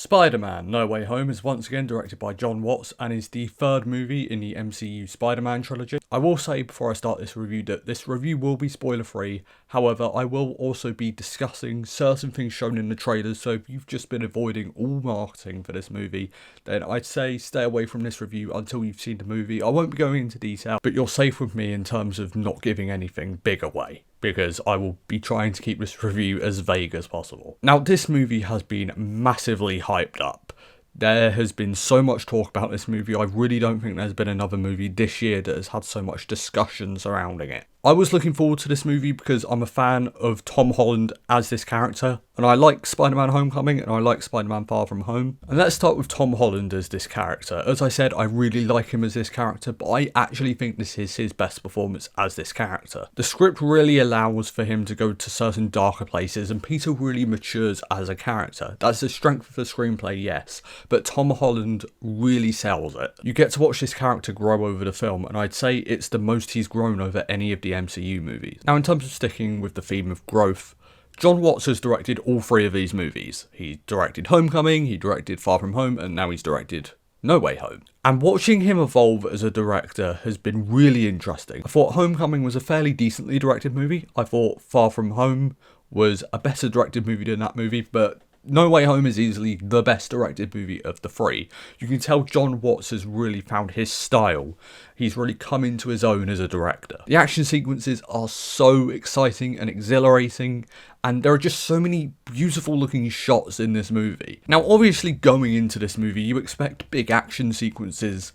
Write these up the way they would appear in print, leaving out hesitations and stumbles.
Spider-Man No Way Home is once again directed by Jon Watts and is the third movie in the MCU Spider-Man trilogy. I will say before I start this review that this review will be spoiler free, however I will also be discussing certain things shown in the trailers, so if you've just been avoiding all marketing for this movie, then I'd say stay away from this review until you've seen the movie. I won't be going into detail, but you're safe with me in terms of not giving anything big away, because I will be trying to keep this review as vague as possible. Now, this movie has been massively hyped up. There has been so much talk about this movie. I really don't think there's been another movie this year that has had so much discussion surrounding it. I was looking forward to this movie because I'm a fan of Tom Holland as this character, and I like Spider-Man Homecoming and I like Spider-Man Far From Home. And let's start with Tom Holland as this character. As I said, I really like him as this character, but I actually think this is his best performance as this character. The script really allows for him to go to certain darker places, and Peter really matures as a character. That's the strength of the screenplay, yes, but Tom Holland really sells it. You get to watch this character grow over the film, and I'd say it's the most he's grown over any of the MCU movies. Now, in terms of sticking with the theme of growth, Jon Watts has directed all three of these movies. He directed Homecoming, he directed Far From Home, and now he's directed No Way Home. And watching him evolve as a director has been really interesting. I thought Homecoming was a fairly decently directed movie. I thought Far From Home was a better directed movie than that movie, but No Way Home is easily the best directed movie of the three. You can tell Jon Watts has really found his style. He's really come into his own as a director. The action sequences are so exciting and exhilarating, and there are just so many beautiful looking shots in this movie. Now, obviously going into this movie, you expect big action sequences,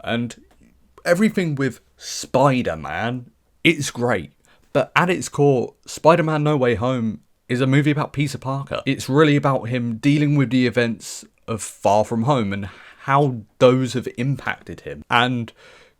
and everything with Spider-Man, it's great. But at its core, Spider-Man No Way Home is a movie about Peter Parker. It's really about him dealing with the events of Far From Home and how those have impacted him. And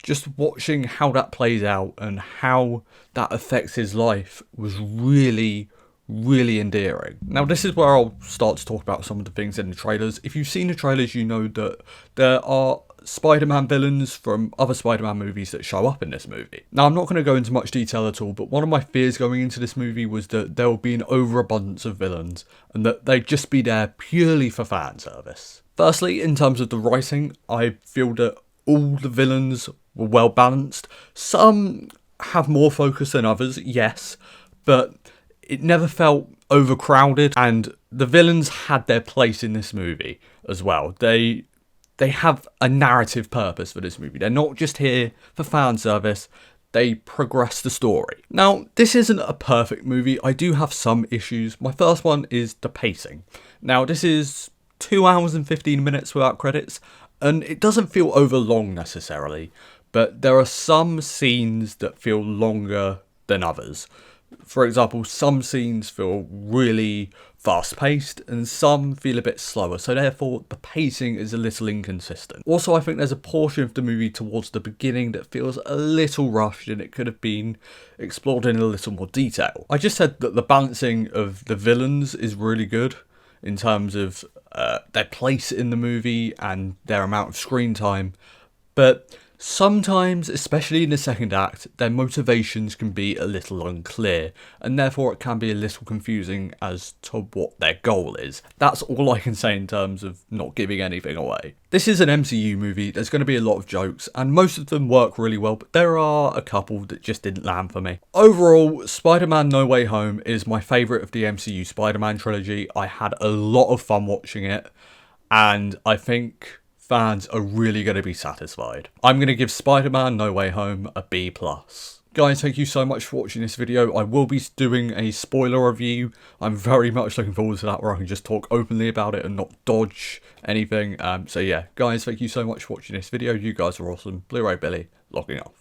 just watching how that plays out and how that affects his life was really endearing. Now, this is where I'll start to talk about some of the things in the trailers. If you've seen the trailers, you know that there are Spider-Man villains from other Spider-Man movies that show up in this movie. Now, I'm not going to go into much detail at all, but one of my fears going into this movie was that there will be an overabundance of villains and that they'd just be there purely for fan service. Firstly, in terms of the writing, I feel that all the villains were well balanced. Some have more focus than others, yes, but it never felt overcrowded, and the villains had their place in this movie as well. They have a narrative purpose for this movie. They're not just here for fan service, they progress the story. Now, this isn't a perfect movie. I do have some issues. My first one is the pacing. Now, this is 2 hours and 15 minutes without credits, and it doesn't feel overlong necessarily, but there are some scenes that feel longer than others. For example, some scenes feel really fast-paced and some feel a bit slower, so therefore the pacing is a little inconsistent. Also, I think there's a portion of the movie towards the beginning that feels a little rushed and it could have been explored in a little more detail. I just said that the balancing of the villains is really good in terms of their place in the movie and their amount of screen time, but sometimes, especially in the second act, their motivations can be a little unclear, and therefore it can be a little confusing as to what their goal is. That's all I can say in terms of not giving anything away. This is an MCU movie, there's going to be a lot of jokes, and most of them work really well, but there are a couple that just didn't land for me. Overall, Spider-Man No Way Home is my favourite of the MCU Spider-Man trilogy. I had a lot of fun watching it, and I think fans are really going to be satisfied. I'm going to give Spider-Man No Way Home a B+. Guys, thank you so much for watching this video. I will be doing a spoiler review. I'm very much looking forward to that, where I can just talk openly about it and not dodge anything. So yeah, guys, thank you so much for watching this video. You guys are awesome. Blu-ray Billy, logging off.